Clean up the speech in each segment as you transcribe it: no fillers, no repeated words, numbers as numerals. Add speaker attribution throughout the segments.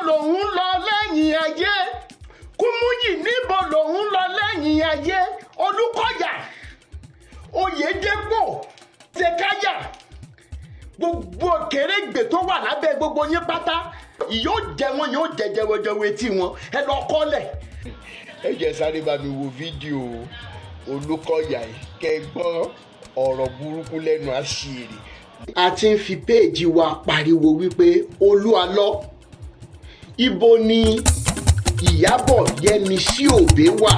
Speaker 1: lòun lọ lẹ́yìn ayé Kumuyi níbo lòun lọ lẹ́yìn ayé Olukoya oyedepo tekaya gbogbo kèrègbè tó wà lábẹ́ gbogbo yín pátá yóò jẹ wọn yóò jẹjẹwẹjẹwẹ etí wọn ẹ lọ kọ́lẹ̀. ẹ jẹ́ sáré bá mi wo fídíò Olukoya kẹ́ gbọ́ ọ̀rọ̀ burúkú lẹ́nu àṣírí. a ti ń fi péèjì wa pariwo wípé Olú Alọ ibo ni Ìyábọ̀ Yẹ́misí Òbé wà.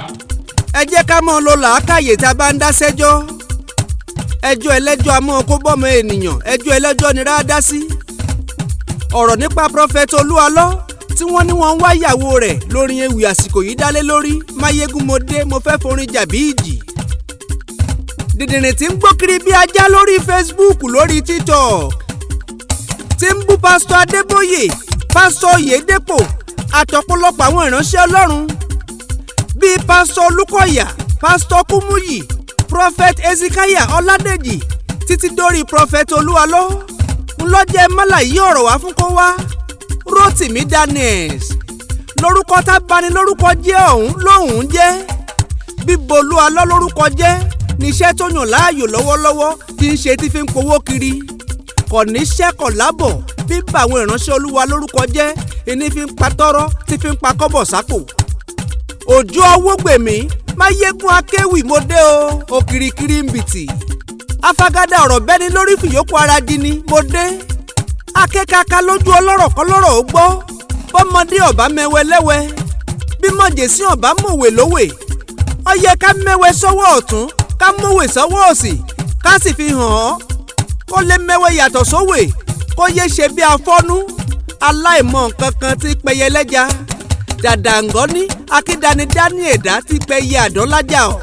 Speaker 2: ẹ jẹ́ ká mọ́ lọ làákàyè tá a bá ń dá sẹ́jọ́ ẹjọ́ ẹlẹ́jọ́ amọ́ kó bọ́mọ ènìyàn ẹjọ́ ẹlẹ́jọ́ ni rá dá sí. ọ̀rọ̀ nípa Prophet Olú Alọ tí wọ́n ní wọ́n ń wá ìyàwó rẹ̀ lórí ewì àsìkò yìí dálé lórí Máyégún mo dé mo fẹ́ forin jàbí ìjì. dìdìrìn tí ń gbókiri bí ajá lórí Facebook lórí TikTok tí ń bú pásítọ̀ Adébóyè pásítọ̀ Oyèdépò àtọ̀pọ̀lọpọ̀ àwọn ìránṣẹ́ Ọlọ́run bíi pásítọ̀ Olukoya pásítọ̀ Kumuyi prophet Ezekiah Ọládèjì títí dórí Prophet Olú Alọ ńlọ́jẹ́ mọ́là yí ọ̀rọ̀ wá fún kó wá Rotimi Daniels lórúkọ tá bani lórúkọ jẹ́ ọ̀hún lóhùn jẹ́ bíbo Olú Alọ lórúkọ jẹ́ níṣẹ́ tó yàn láàyò lọ́wọ́lọ́wọ́ tí ń ṣe tí fi ń powó kiri kò níṣẹ́ kò lábọ̀ bíbá àwọn ìránṣẹ́ Olúwa lórúkọ jẹ́ ẹni fi ń pa tọ́rọ́ tí fi ń pa kọ́bọ̀ sápò. Ojo Awogbemi Máyégún Akéwì mo dé o òkìrìkìrì ń bìtì afagada ọ̀rọ̀ bẹ́ni lórí fìyókù ara dini mo dé akẹ́kàkà lójú ọlọ́rọ̀ kọ́lọ́rọ̀ ó gbọ́ bọ́mọdé ọ̀bá mẹ́wẹ́ lẹ́wẹ́ bí mọ̀jẹ̀sí ọ̀bá mọ̀wé lówè ó yẹ ká mẹ́wẹ́ sọ́wọ́ ọ̀tún ká mọ̀wé sọ́wọ́ òsì ká sì fi hàn án kó lè mẹ́wẹ́ yàtọ̀ sówè kó yé ṣe bí afọ́nú aláìmọ̀ kankan tí pẹyẹ lẹ́ja dàdàngọ́ ní akíndani dání ẹ̀dá tí pẹyẹ àdánlájà ọ̀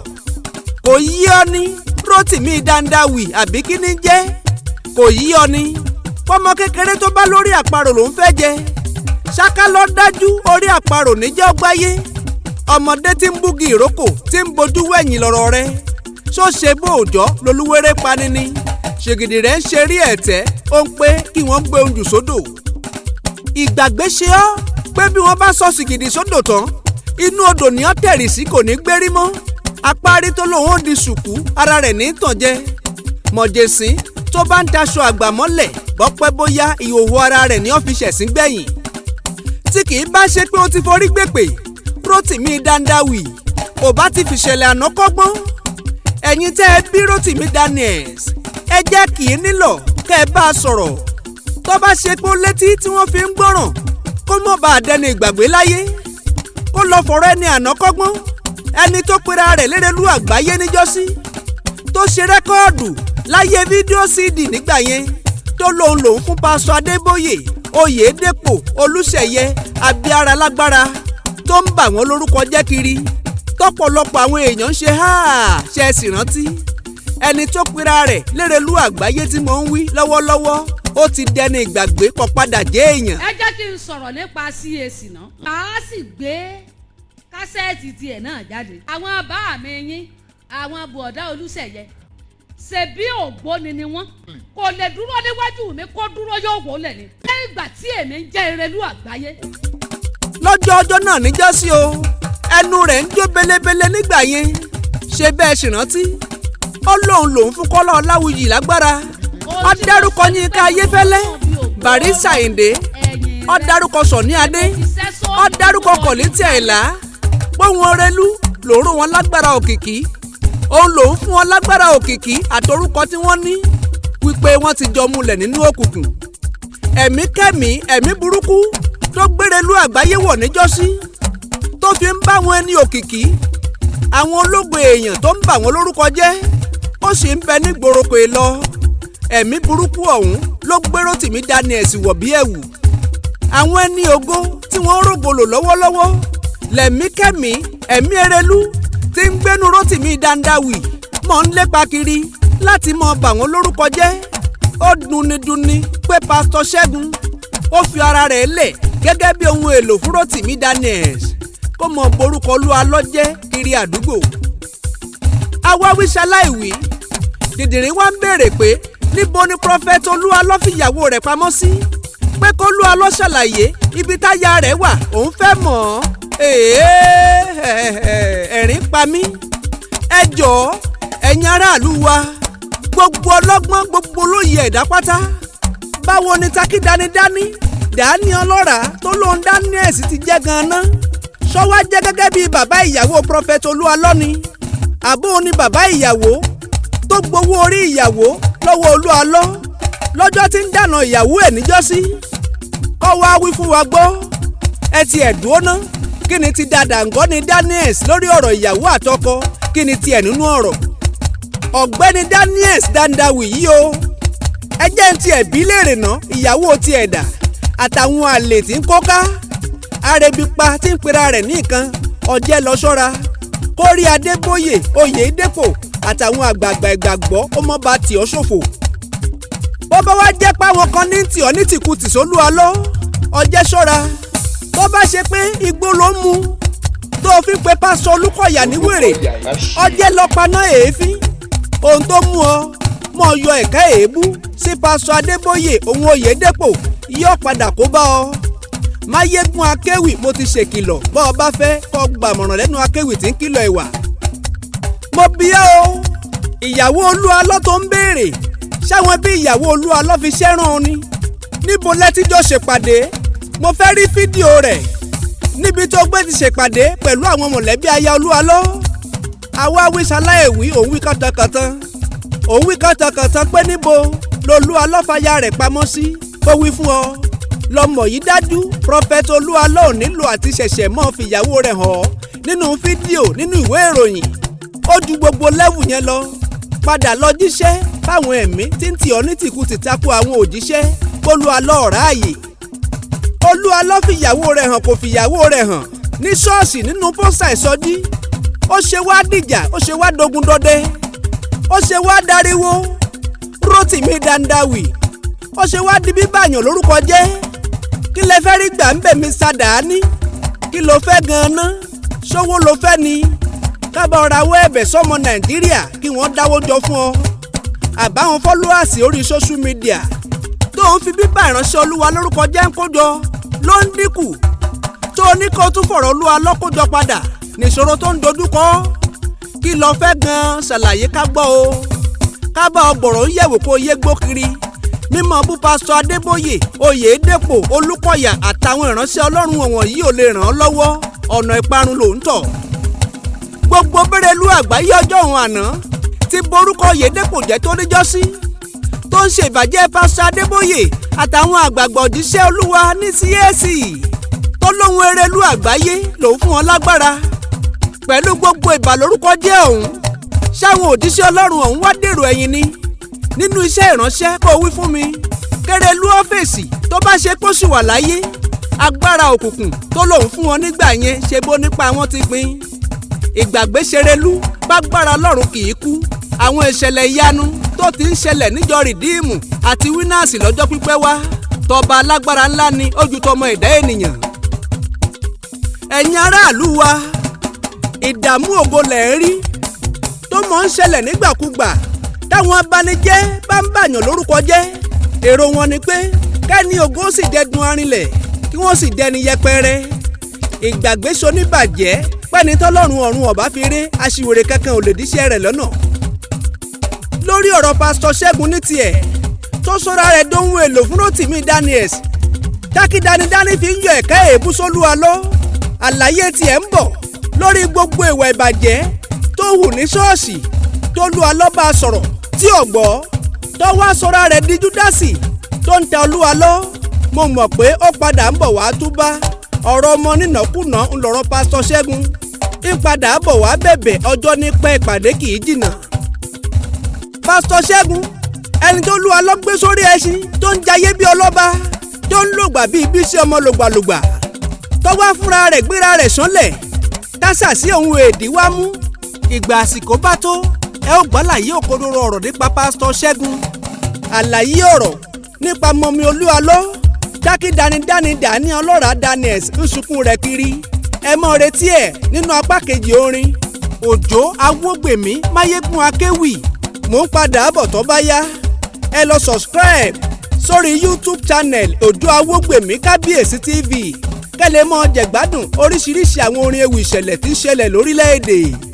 Speaker 2: kò yí ọ ní Rotimi dandawi àbí kí ni jẹ́ kò yí ọ ní fọmọ kékeré tó bá lórí àparò ló ń fẹ́ jẹ ṣáká lọ dájú orí àparò níjẹ́ ọgbáyé ọmọdé tí ń búgi ìrókò tí ń bojú wẹ̀yìn lọ́rọ̀ rẹ ṣó ṣe bó òjọ́ lolúwéré pani ni ṣègìdì rẹ̀ ń ṣe rí ẹ̀tẹ́ ó ń pé kí wọ́n gbé oúnjù sódò ìgbàgbé ṣe ọ́ pé bí wọ́n bá sọ sìgìdì sódò tán inú odò ní ọ́ tẹ̀rì sí kò ní gbérí mọ́ apárí tó lòun ó di ṣùkú ara rẹ̀ ní tàn jẹ mọ̀jẹ̀sín tó bá ń daṣọ àgbà mọ́lẹ̀ bọ́pẹ́ bóyá ìhòòhò ara rẹ̀ ní ọ́ fi ṣẹ̀sín gbẹ̀yìn tí kì í bá ṣe pé ó ti forí gbèpè Rotimi dandawi ò bá ti fìṣẹ̀lẹ̀ àná kọ́gbọ́n ẹ̀yin tẹ́ ẹ bí Rotimi Daniels ẹ jẹ́ kì í nílò kẹ́ ẹ bá a sọ̀rọ̀ tó bá ṣe pé ó létí tí wọ́n fi ń gbọ́ràn kó mọ̀ bá a dẹni ìgbàgbé láyé kó lọ fọ̀rọ̀ ẹni àná kọ́gbọ́n ẹni tó pera rẹ̀ lérelú àgbáyé níjọ́sí tó ṣe rẹ́kọ́ọ̀dù láyé fídíò CD nígbà yẹn tó lòun fún pásítọ̀ Adébóyè Oyèdépò Olúṣẹ̀yẹ abíára lágbára tó ń bà wọ́n lórúkọ jẹ́ kiri tọ́pọ̀lọpọ̀ àwọn èèyàn ń ṣe ṣe é sì rántí ẹni tó pera rẹ̀ lérelú àgbáyé tí mò ń wí lọ́wọ́lọ́wọ́ ó ti dẹni ìgbàgbé kó padà jẹ́ èèyàn. ẹ jẹ́ kí n sọ̀rọ̀ nípa CAC náà. a sì gbé kásẹ̀tì tiẹ̀ náà jáde. àwọn bá mi yín àwọn bọ̀dá Olúṣẹ̀yẹ ṣebí ògbóni ni wọ́n kò lè dúró níwájú mi kó dúró yóò wò lẹ̀ ni. lẹ́yìn ìgbà tí èmi ń jẹ́ ìrẹ̀lú àgbáyé. lọ́jọ́ ọjọ́ náà níjọ́sí o ẹnu rẹ̀ ń jó belebele nígbà yẹn ṣe bẹ́ẹ̀ ṣèrántí ó lòun fún Kọ́lá Ọláwuyì lágbára ó dárúkọ Yínká Ayéfẹ́lẹ́ Barrister Àyìndé ó dárúkọ Sọ̀ní Adé ó dárúkọ Kọ̀lítì Àyìnlá póhùn Ọrẹlú lòórùn wọn lágbára òkìkí òun lòun fún wọn lágbára òkìkí àtorúkọ tí wọ́n ní wípé wọ́n ti jọ múlẹ̀ nínú òkùnkùn ẹ̀mí kẹ́mí ẹ̀mí burúkú tó gbérelú àgbáyé wọ̀ níjọ́sí tó fi ń bá wọn ẹni òkìkí àwọn ológo èèyàn tó ń bà wọ́n lórúkọ jẹ́ ó sì ń bẹ ní gbòòròkò lọ ẹ̀mí burúkú ọ̀hún ló gbé Rotimi Daniels wọ̀ bí ẹ̀wù àwọn ẹni ògo tí wọ́n rògbòlò lọ́wọ́lọ́wọ́ lẹ̀mí kẹ́mí ẹ̀mí erelú tí ń gbénu Rotimi dandawi mọ̀ ń lépa kiri láti mọ bà wọ́n lórúkọ jẹ́ ó dunni pé pásítọ̀ Ṣẹ́gun ó fi ara rẹ̀ lẹ̀ gẹ́gẹ́ bí ohun èlò fún Rotimi Daniels kó mọ borúkọ Olú Alọ jẹ́ kiri àdúgbò awáwí ṣaláìwí dìdìrín wá ń béèrè pé níbo ni Prophet Olú Alọ fìyàwó rẹ̀ pamọ́ sí pé k'Olú Alo ṣàlàyé ibi táyà rẹ̀ wà òun fẹ́ mọ̀ ọ́ ẹ̀rín pa mí. ẹ jọ̀ọ́ ẹ̀yin aráàlú wa gbogbo ọlọ́gbọ́n gbogbo olóye ẹ̀dá pátá báwo ni takidanidani Dání ọlọ́ràá tó lóun Daniels ti jẹ́ gan-an ṣọ́wá jẹ́ gẹ́gẹ́ bí bàbá ìyàwó Prophet Olú Alo ni àbó ni bàbá ìyàwó tó gbowó orí ìyàwó lọ́wọ́ Olú Alo lọ́jọ́ tí ń dànà ìyàwó ẹ̀ níjọ́sí kọ́ wá wí fún wa gbọ́ ẹ ti ẹ̀dùn ná kí ni ti dàdàngọ́ ni Daniels lórí ọ̀rọ̀ ìyàwó àtọkọ kí ni tiẹ̀ nínú ọ̀rọ̀ ọ̀gbẹ́ni Daniels dandawi yìí o ẹ jẹ́ ń tiẹ̀ bí léèrè ná ìyàwó tiẹ̀ dà àtàwọn àlè tí ń kóká arẹbipa tí ń pera rẹ̀ ní nǹkan ọjẹ́ lọ ṣọ́ra Kúmuyi Adébóyè Oyèdépò àtàwọn àgbààgbà ìgbàgbọ́ ó mọ́ bá tì ọ́ ṣòfò. bó bá wá jẹ́ páwọn kan ní tì ọ́ ní tìkùtì s'Olú Alo ọjẹ́ ṣọ́ra bó bá ṣe pé igbó ló ń mu tó fi pe pásítọ̀ Olukoya ní wèrè ọjẹ́ lọ paná èéfín ohun tó mú ọ mọ́ yọ ẹ̀ka èébú sí pásítọ̀ Adébóyè òun Oyèdépò yóò padà kó bá ọ. Máyégún Akéwì mo ti ṣèkìlọ̀ bọ́ ọ bá fẹ́ kọ́ gbàmọ̀ràn lẹ́nu Akéwì tí ń kìlọ̀ ìwà. mo bí ẹ o ìyàwó Olú Alo tó ń béèrè ṣáwọn bí ìyàwó Olú Alo fi ṣẹ́ràn ni níbo lẹ́tíjọ́ ṣèpàdé mo fẹ́ rí fídíò rẹ̀ níbi tó gbé ti ṣèpàdé pẹ̀lú àwọn mọ̀lẹ́bí aya Olú Alo. àwa wí ṣaláìwí òun wí kàtàkàtà pé níbo lolú Alo fàyà rẹ̀ pamọ́ sí kó wí fún ọ lọmọ yìí dájú Prophet Olú Alo ò nílò àti ṣẹ̀ṣẹ̀ mọ́ fìyàwó rẹ̀ hàn ọ́ nínú fídíò nínú ìwé ìròyìn ó ju gbogbo lẹ́wù yẹn lọ padà lọ jíṣẹ́ fáwọn ẹ̀mí tí ń tì ọ́ ní tìkùtì tako àwọn òjíṣẹ́ k'Olú Alo ọ̀ráàyè. Olú Alo fìyàwó rẹ̀ hàn kò fìyàwó rẹ̀ hàn ní ṣọ́ọ̀ṣì nínú pósítà ìsọjí ó ṣe wá dìjà ó ṣe wá dogun dọdẹ ó ṣe wá dariwo Rotimi Daniels ó ṣe wá di bíbàyàn lórúkọ jẹ́ kí lẹ fẹ́ rí gbà ń bẹ̀ Mr. Dani kí ló fẹ́ gan-an ṣówó ló fẹ́ ni kábọ̀ rawọ́ ẹ̀bẹ̀ sọ́mọ Nàìjíríà kí wọ́n dáwó jọ fún ọ àbáwọn followers orí social media tó ń fi bíbá ìránṣẹ́ Olúwa lórúkọ jẹ́ ń kójọ ló ń dínkù tó ní kó tún fọ̀rọ̀ Olú Alo kójọ padà nìṣòro tó ń dojúkọ kí ló fẹ́ gan-an ṣàlàyé ká gbọ́ o ká bá ọgbọ̀rọ̀ ń yẹ̀wò kó yé gbó kiri mímọ́ bú pásítọ̀ Adébóyè Oyèdépò Olukoya àtàwọn ìránṣẹ́ Ọlọ́run wọ̀nyí ò lè ràn án lọ́wọ́ ọ̀nà ìparun ló ń tọ̀. gbogbo bẹ́rẹ̀lú àgbáyé ọjọ́ òun àná ti borúkọ Oyèdépò jẹ́ tó níjọ́sí tó ń ṣe ìbàjẹ́ pásítọ̀ Adébóyè àtàwọn àgbààgbà òjíṣẹ́ Olúwa ní CAC tó lóhun erelú àgbáyé lòun fún wọn lágbára pẹ̀lú gbogbo ìbàlórúkọ jẹ́ òun ṣáwọn òjíṣẹ́ Ọlọ́run ọ̀hún wá dèrò ẹ̀yìn ni nínú iṣẹ́ ìránṣẹ́ kó wí fún mi kérelú ọ́fíìsì tó bá ṣe kó sì wà láyé agbára òkùnkùn tó lòun fún wọn nígbà yẹn ṣe bó nípa wọn ti pin ìgbàgbé ṣerelú bágbára Ọlọ́run kì í kú àwọn ìṣẹ̀lẹ̀ ìyanu tó ti ń ṣẹlẹ̀ níjọ rìdíìmù àti wínàsì lọ́jọ́ pípẹ́ wá tọba alágbára ńlá ni ó ju tọmọ ẹ̀dá ènìyàn. ẹ̀yin aráàlú wa ìdààmú ògo lẹ̀ ń rí tó mọ̀ ń ṣẹlẹ̀ nígbàkúgbà táwọn abanijẹ́ bá ń bàyàn lórúkọ jẹ́ èrò wọn ni pé kẹ́ni ògo sì dẹdun arinlẹ̀ kí wọ́n sì dẹni yẹpẹrẹ ìgbàgbé soníbàjẹ́ pẹ́ni tọ́lọ́run ọ̀run ọ̀bá fi ré aṣiwèrè kankan ò lè díṣẹ́ rẹ̀ lọ́nà. lórí ọ̀rọ̀ pásítọ̀ Ṣẹ́gun ní tiẹ̀ tó sọ́ra rẹ̀ dóhun èlò fún Rotimi Daniels dákídanidání fi ń yọ ẹ̀ka èébú s'Olú Alo àlàyé tiẹ̀ ń bọ̀ lórí gbogbo ìwà ìbàjẹ́ tó hù ní ṣọ́ọ̀ṣì t'Olú Alo bá sọ̀rọ̀ tí ò gbọ́ tó wá sọ́ra rẹ̀ di Júdásì tó ń ta Olú Alo mo mọ̀ pé ó padà ń bọ̀ wá túbá ọ̀rọ̀ ọmọ nínàkúnà ń lọ̀rọ̀ pásítọ̀ Ṣẹ́gun ń padà bọ̀ wá bẹ̀bẹ̀ ọjọ́ ní pẹ́ ìpàdé kì í jìnnà. pásítọ̀ Ṣẹ́gun ẹni tó Olú Alo gbé sórí ẹṣin tó ń jayé bí ọlọ́ba tó ń lògbà bíi bísí ọmọ lògbàlògbà tó wá fúnra rẹ̀ gbéra rẹ̀ sánlẹ̀ tásà sí òun èdè wá mú ìgbà àsìkò bá tó ẹ ó gbọ́ àlàyé òkodoro ọ̀rọ̀ nípa pásítọ̀ Ṣẹ́gun àlàyé ọ̀rọ̀ nípa mọ̀mí Olú Alo dákídanidání Dání ọlọ́ràá Daniels ń sunkún rẹ̀ kiri ẹ mọ̀ retí ẹ̀ nínú apá kejì orin Ojo Awogbemi Máyégún Akéwì mò ń padà bọ̀ tó bá yá ẹ lọ subscribe sórí YouTube channel Ojo Awogbemi Kábíyèsí TV kẹ́lẹ́ mọ́ jẹ̀gbádùn oríṣiríṣi àwọn orin ewì ìṣẹ̀lẹ̀ tí ń ṣẹlẹ̀ lórílẹ̀‐èdè.